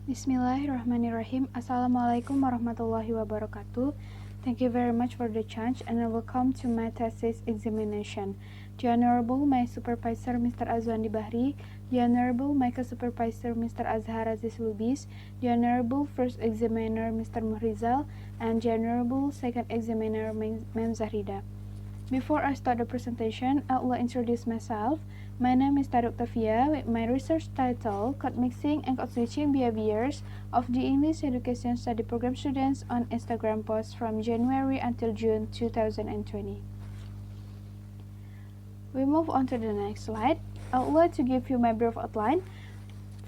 Bismillahirrahmanirrahim. Assalamualaikum warahmatullahi wabarakatuh. Thank you very much for the chance and welcome to my thesis examination. The Honorable my Supervisor Mr. Azwandi Bahri, the Honorable my Co-Supervisor Mr. Azhar Aziz Lubis, the Honorable First Examiner Mr. Muhrizal, and the Honorable Second Examiner Ma'am Zahrida. Before I start the presentation, I will introduce myself. My name is Taruk Tafia with my research title Code Mixing and Code Switching Behaviors of the English Education Study Program students on Instagram posts from January until June 2020. We move on to the next slide. I would like to give you my brief outline.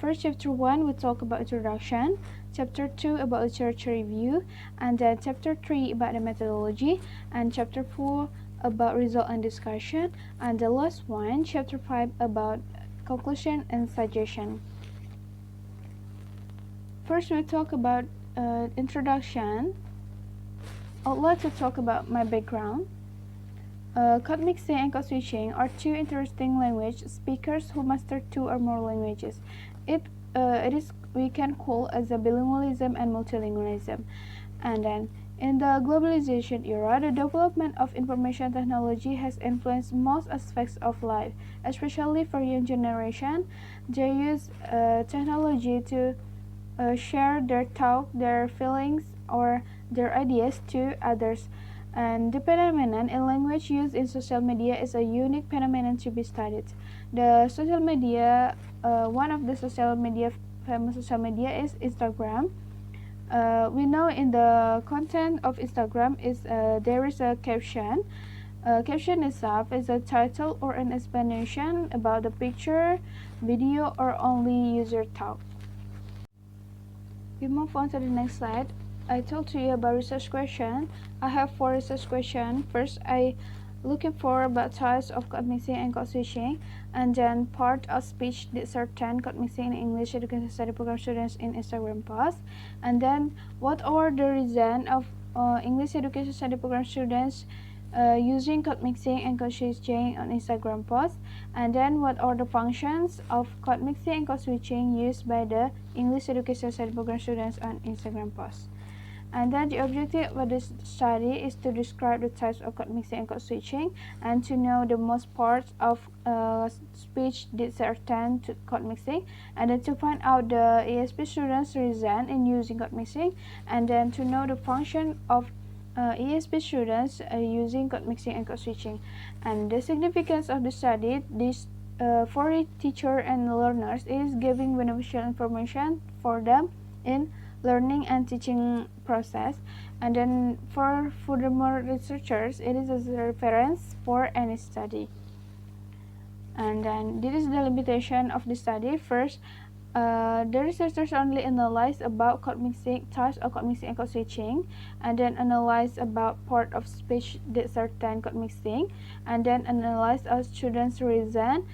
First, Chapter 1 we talk about introduction, Chapter 2 about literature review, and then Chapter 3 about the methodology, and Chapter 4 about result and discussion, and the last one, Chapter 5 about conclusion and suggestion. First, we talk about introduction. I would like to talk about my background. Code mixing and code switching are two interesting language speakers who master two or more languages. It is we can call as a bilingualism and multilingualism. And then in the globalization era, the development of information technology has influenced most aspects of life, especially for young generation. They use technology to share their thoughts, their feelings, or their ideas to others. And the phenomenon in language use in social media is a unique phenomenon to be studied. The social media, one of the famous social media is Instagram. We know in the content of Instagram is there is a caption. Caption itself is a title or an explanation about the picture, video, or only user thought. We move on to the next slide. I told you about research question. I have 4 research questions. First, I looking for about types of code mixing and code switching, and then part of speech did certain code mixing in English Education Study Program students in Instagram posts, and then what are the reason of English Education Study Program students using code mixing and code switching on Instagram posts, and then what are the functions of code mixing and code switching used by the English Education Study Program students on Instagram posts. And then the objective of this study is to describe the types of code mixing and code switching, and to know the most parts of speech did certain to code mixing, and then to find out the ESP students' reason in using code mixing, and then to know the function of ESP students using code mixing and code switching. And the significance of the study, this for the teacher and learners, is giving beneficial information for them in learning and teaching process, and then for furthermore researchers it is a reference for any study. And then this is the limitation of the study. First, the researchers only analyze about code mixing, types of code mixing and code switching, and then analyze about part of speech that certain code mixing, and then analyze a student's reason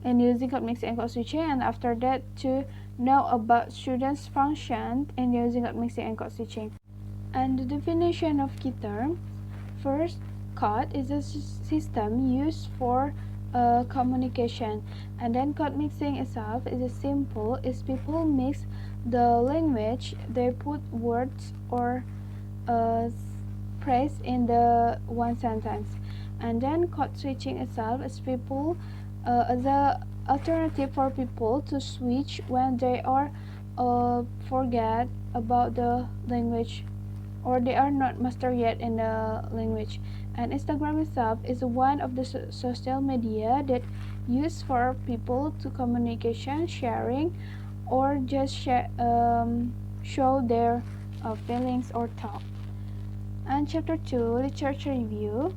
in using code mixing and code switching, and after that to know about students' function in using code mixing and code switching. And the definition of key term. First, code is a system used for communication, and then code mixing itself is as simple as people mix the language. They put words or phrase in the one sentence, and then code switching itself is people as a alternative for people to switch when they are forget about the language or they are not master yet in the language. And Instagram itself is one of the social media that used for people to communication, sharing, or just show their feelings or thought. And chapter 2, literature review.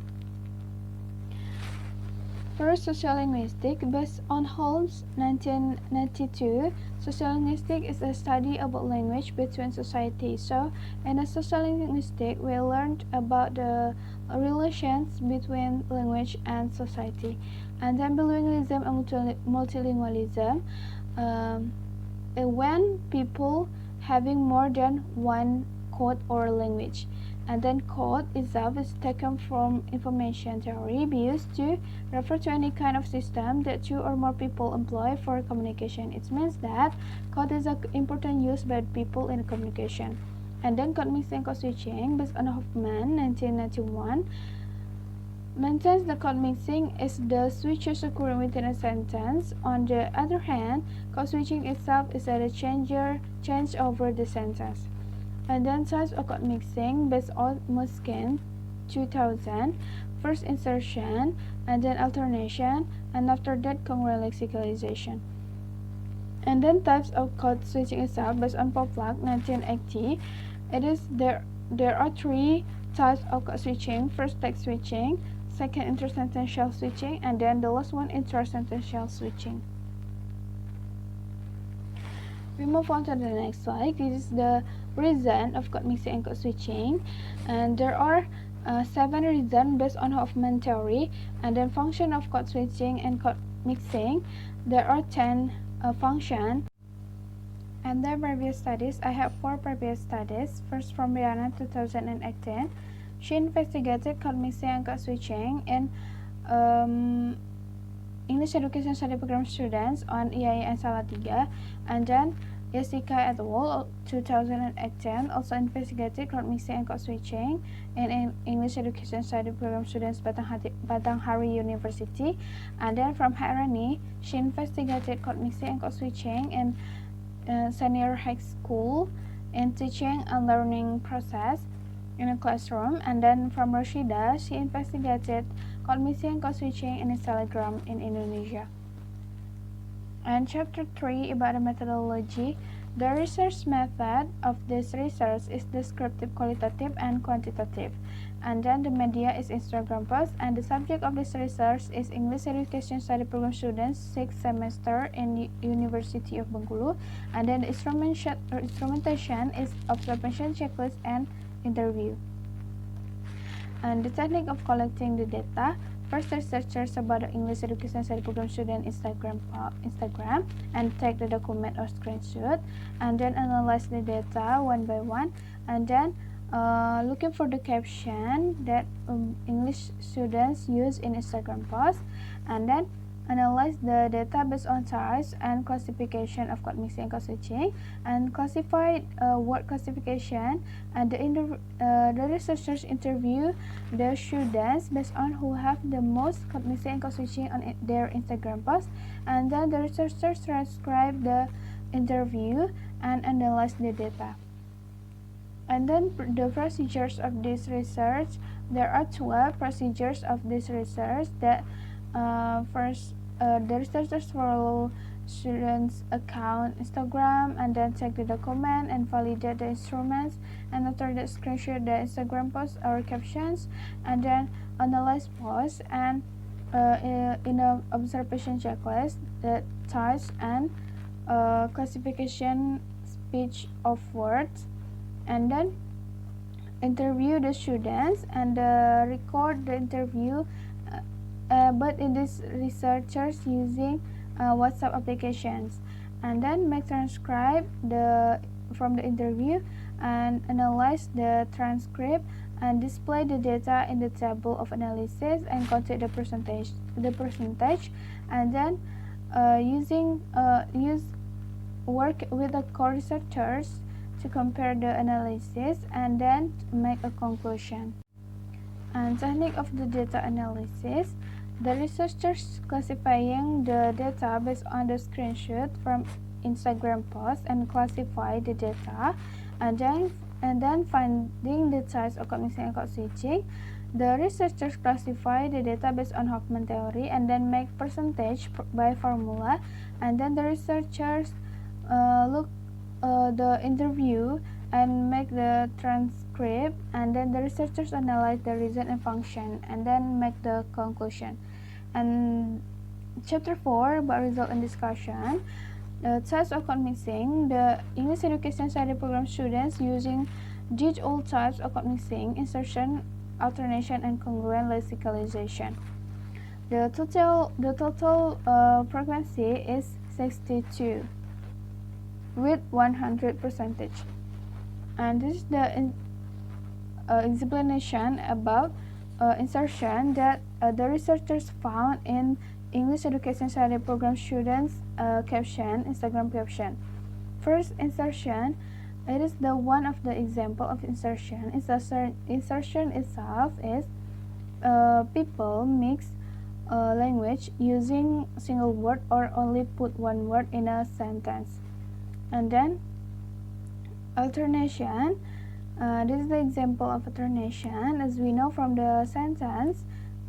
First, sociolinguistics. Based on Holmes' 1992, sociolinguistics is a study about language between societies. So, in a sociolinguistics, we learned about the relations between language and society. And then bilingualism and multilingualism. When people having more than one code or language. And then code itself is taken from information theory, be used to refer to any kind of system that two or more people employ for communication. It means that code is an important use by people in communication. And then code mixing and code switching, based on Hoffman 1991, maintains the code mixing is the switches occurring within a sentence. On the other hand, code switching itself is a change over the sentence. And then types of code mixing, based on Muskin 2000, first insertion, and then alternation, and after that congruent lexicalization. And then types of code switching itself, based on Poplak 1980, it is there are three types of code switching. First, text switching, second, intersentential switching, and then the last one, intersentential switching. We move on to the next slide. This is the reason of code mixing and code switching, and there are 7 reasons based on Hoffman theory. And then function of code switching and code mixing, there are 10 functions. And the previous studies, I have 4 previous studies. First, from Rihanna 2018, she investigated code mixing and code switching in English Education Study Program students on IAIN Salatiga. And then Jessica et al. 2018 also investigated code mixing and code switching in English Education Study Program students Batanghari University. And then from Harani, she investigated code mixing and code switching in senior high school in teaching and learning process in a classroom. And then from Rashida, she investigated code mixing and code switching in a Telegram in Indonesia. And chapter 3 about the methodology. The research method of this research is descriptive, qualitative, and quantitative. And then the media is Instagram post, and the subject of this research is English Education Study Program students 6th semester in University of Bengkulu. And then the instrumentation is observation, checklist, and interview. And the technique of collecting the data. First, researchers about the English Education Study Program student Instagram and take the document or screenshot, and then analyze the data one by one, and then looking for the caption that English students use in Instagram post, and then analyze the data based on types and classification of code mixing and code switching, and classify word classification. And the researchers interview the students based on who have the most code mixing and code switching on their Instagram post, and then the researchers transcribe the interview and analyze the data. And then the procedures of this research, there are 12 procedures of this research. That first, the researchers follow students' account Instagram, and then check the document and validate the instruments, and after that screenshot the Instagram posts or captions, and then analyze posts, and in a observation checklist, the types and classification speech of words, and then interview the students and record the interview, but in this researchers using WhatsApp applications, and then make transcribe from the interview and analyze the transcript and display the data in the table of analysis and contain the percentage, and then work with the co-researchers to compare the analysis and then make a conclusion. And technique of the data analysis, the researchers classifying the data based on the screenshot from Instagram post and classify the data, and then finding the types of code mixing and code switching. The researchers classify the data based on Hoffman theory and then make percentage by formula, and then the researchers look the interview and make the transcript, and then the researchers analyze the reason and function and then make the conclusion. And chapter 4 about result and discussion. The types of code mixing. The English Education Study Program students using these all types of code mixing: insertion, alternation, and congruent lexicalization. The total frequency is 62 with 100%. And this is explanation about insertion that the researchers found in English Education Study Program students caption, Instagram caption. First, insertion. It is the one of the example of insertion. Insertion itself is people mix language using single word or only put one word in a sentence. And then alternation. This is the example of alternation. As we know from the sentence,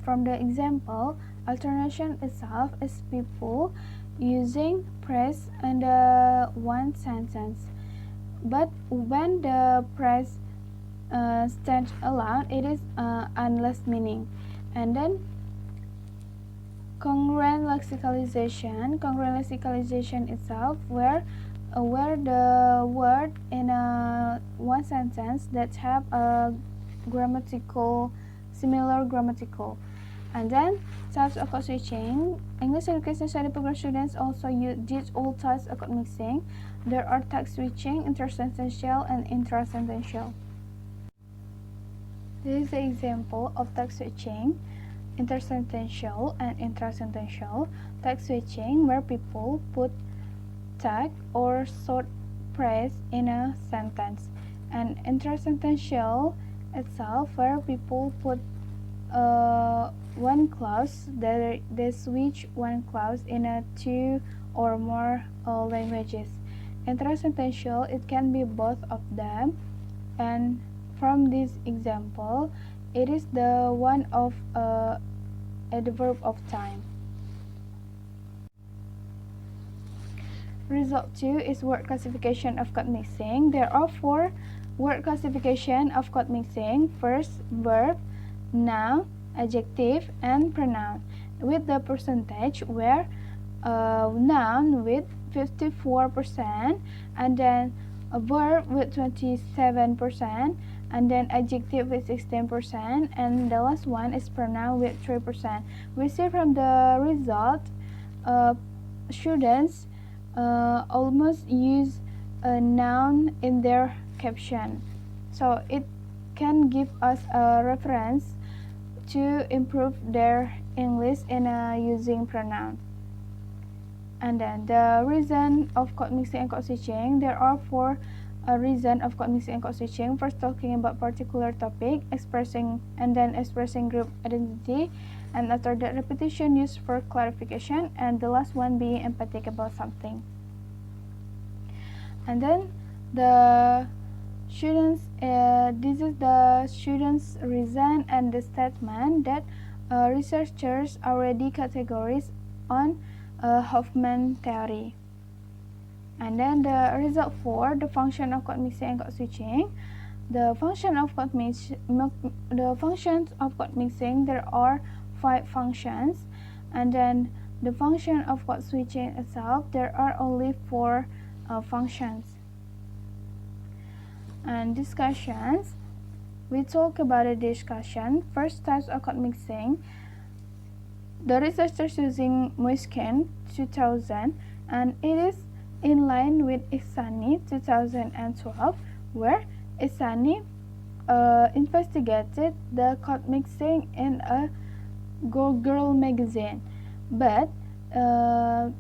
from the example, alternation itself is people using phrase in the one sentence. But when the phrase stands alone, it is endless meaning. And then congruent lexicalization. Congruent lexicalization itself, where the word in one sentence that have a similar grammatical. And then types of code switching. English Education Study Program students also use all types of code mixing. There are text switching, intersentential, and intrasentential. This is the example of text switching, intersentential and intrasentential. Text switching, where people put tag or short phrase in a sentence, and intrasentential itself, where people put one clause, they switch one clause in a two or more languages. Intrasentential, it can be both of them, and from this example, it is the one of adverb of time. Result 2 is word classification of code mixing. There are 4 word classification of code mixing. First, verb, noun, adjective, and pronoun, with the percentage, where noun with 54%, and then a verb with 27%, and then adjective with 16%, and the last one is pronoun with 3%. We see from the result, students almost use a noun in their caption, so it can give us a reference to improve their English in using pronoun. And then the reason of code mixing and code switching. There are 4 reasons of code mixing and code switching. First, talking about particular topic, expressing group identity, and after that, repetition used for clarification, and the last one being emphatic about something. And then the students, this is the students' reason and the statement that researchers already categorized on Hoffman theory. And then the result 4, the function of code mixing and code switching. The functions of code mixing, there are 5 functions, and then the function of code switching itself, there are only 4 functions. And discussions, we talk about a discussion. First, types of code mixing. The researchers using Moiskin 2000, and it is in line with Ihsani 2012, where Ihsani investigated the code mixing in a Girl magazine, but the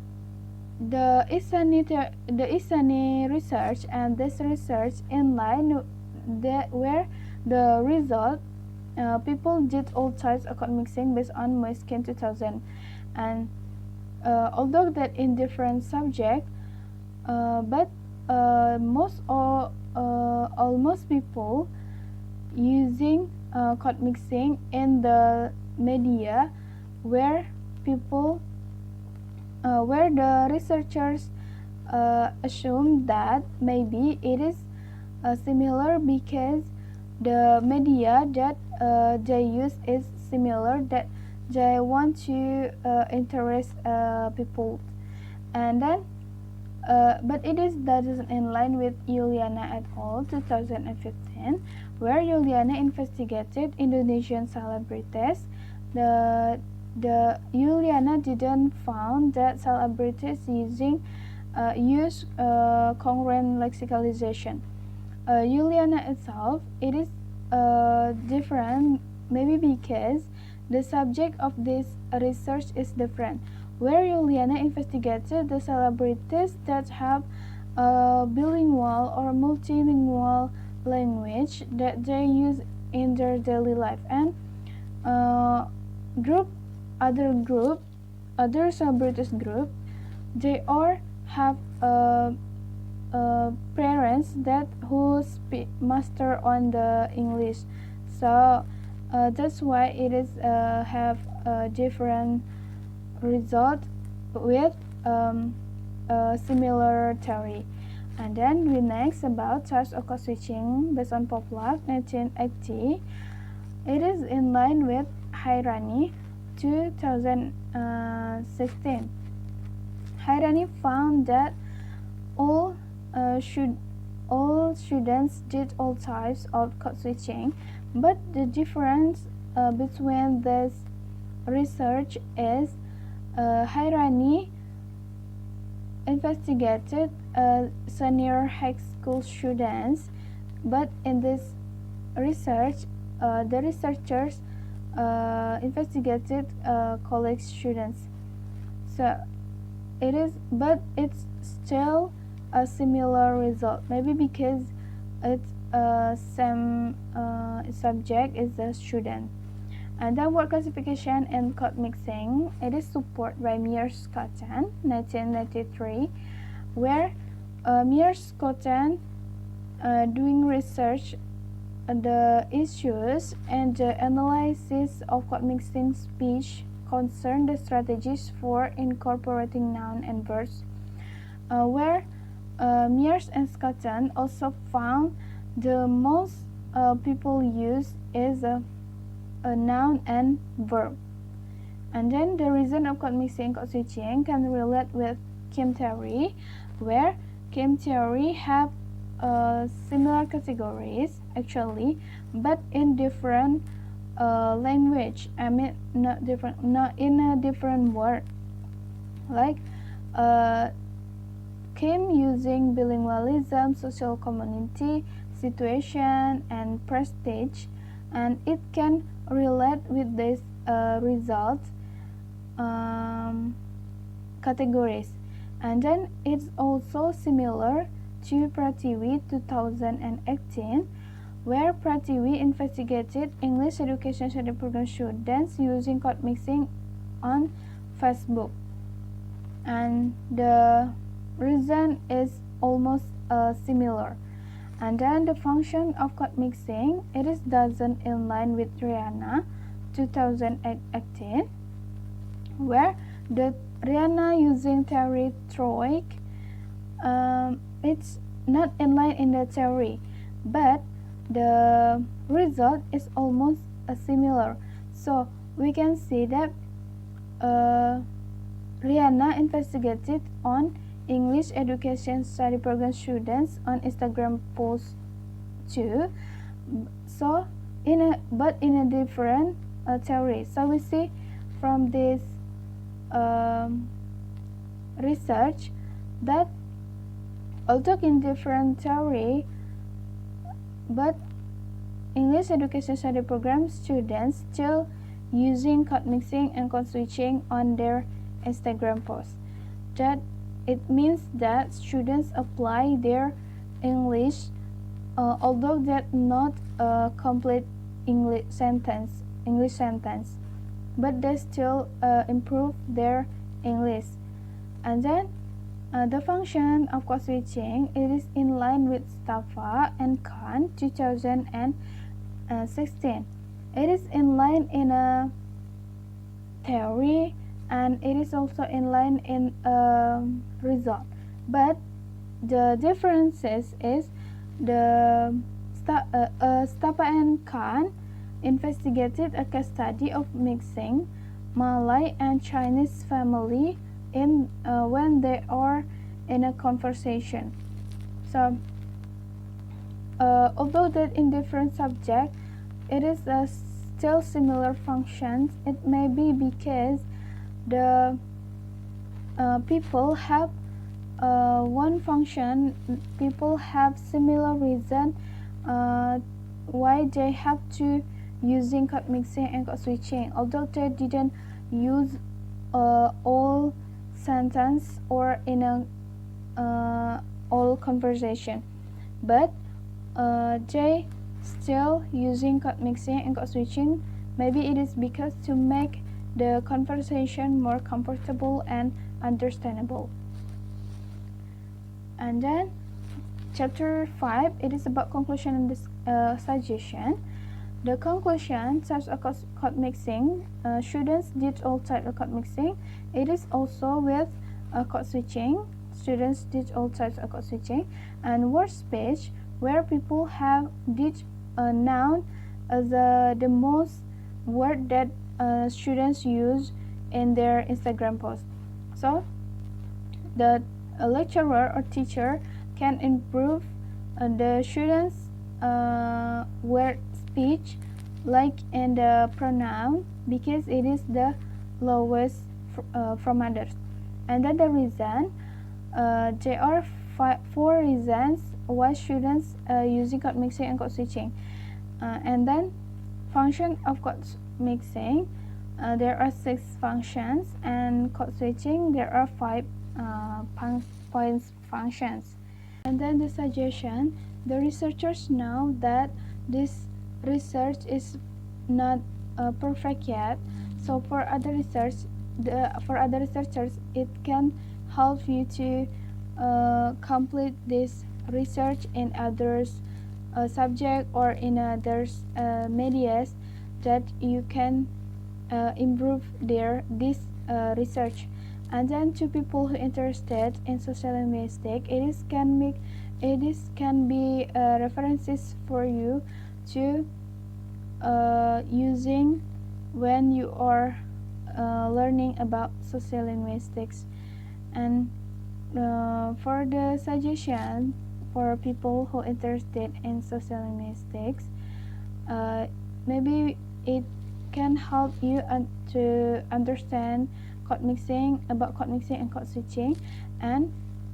Ihsani research and this research in line where the result, people did all types of code mixing based on Moiskin 2000, and although that in different subject, but almost people using code mixing in the media, where people where the researchers assume that maybe it is similar because the media that they use is similar, that they want to interest people, and then but it isn't in line with Yuliana et al. 2015, where Yuliana investigated Indonesian celebrities. The Yuliana didn't found that celebrities use congruent lexicalization. Yuliana itself, it is different, maybe because the subject of this research is different. Where Juliana investigated the celebrities that have a bilingual or multilingual language that they use in their daily life, and uh, other celebrities group, they all have parents that who speak master on the English, so that's why it is have a different result with similar theory. And then we next about types of code switching based on Poplak 1980. It is in line with Hairani 2016. Hairani found that all students did all types of code switching, but the difference between this research is Hairani investigated senior high school students, but in this research, the researchers investigated college students. So it is, but it's still a similar result. Maybe because it's same subject is the student. And then word classification and code mixing. It is supported by Mears-Cotton, 1993, where Mears-Cotton doing research the issues and the analysis of code mixing speech concern the strategies for incorporating noun and verbs, where Mears and Cotton also found the most people use is a noun and verb. And then the reason of code mixing and code switching can relate with Kim theory, where Kim theory have similar categories actually, but in different language. I mean, not in a different word. Like Kim using bilingualism, social community, situation, and prestige, and it can relate with this result categories. And then it's also similar to Prativi 2018, where Prativi investigated English education study program students using code mixing on Facebook, and the reason is almost similar. And then the function of code mixing, it is doesn't in line with Rihanna 2018, where the Rihanna using theory troik, it's not in line in the theory, but the result is almost similar. So we can see that Rihanna investigated on English education study program students on Instagram post too. So in a different theory. So we see from this research that although in different theory, but English education study program students still using code mixing and code switching on their Instagram posts. That it means that students apply their English, although that not a complete English sentence, but they still improve their English. And then the function of code switching, it is in line with Stafa and Khan 2016. It is in line in a theory, and it is also in line in result. But the differences is the Stafa and Khan investigated a case study of mixing Malay and Chinese family in when they are in a conversation. So although that in different subject, it is still similar functions. It may be because the people have one function, people have similar reason why they have to using code mixing and code switching, although they didn't use all sentence or in a all conversation, but they still using code mixing and code switching. Maybe it is because to make the conversation more comfortable and understandable. And then chapter 5, it is about conclusion and this suggestion. The conclusion types of code mixing. Students did all types of code mixing. It is also with code switching. Students did all types of code switching. And word speech, where people have did a noun as the most word that students use in their Instagram post. So the lecturer or teacher can improve the students' word speech, like in the pronoun, because it is the lowest from others. And then the reason, there are 4 reasons why students using code mixing and code switching. And then function of code mixing, there are 6 functions, and code switching there are 5 functions. And then the suggestion, the researchers know that this research is not perfect yet, so for other researchers it can help you to complete this research in others subject or in others medias, that you can improve this research. And then to people who interested in social linguistics, it can be references for you to using when you are learning about social linguistics. And for the suggestion for people who interested in social linguistics, maybe it can help you to understand code mixing and code switching, and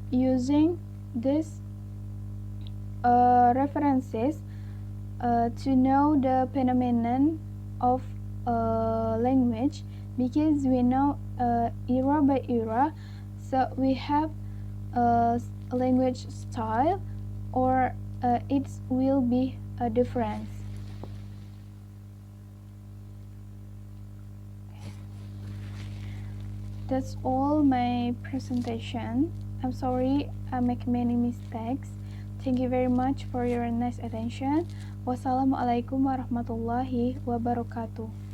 using these references to know the phenomenon of language, because we know era by era, so we have a language style, or it will be a difference. That's all my presentation. I'm sorry I make many mistakes. Thank you very much for your nice attention. Wassalamualaikum warahmatullahi wabarakatuh.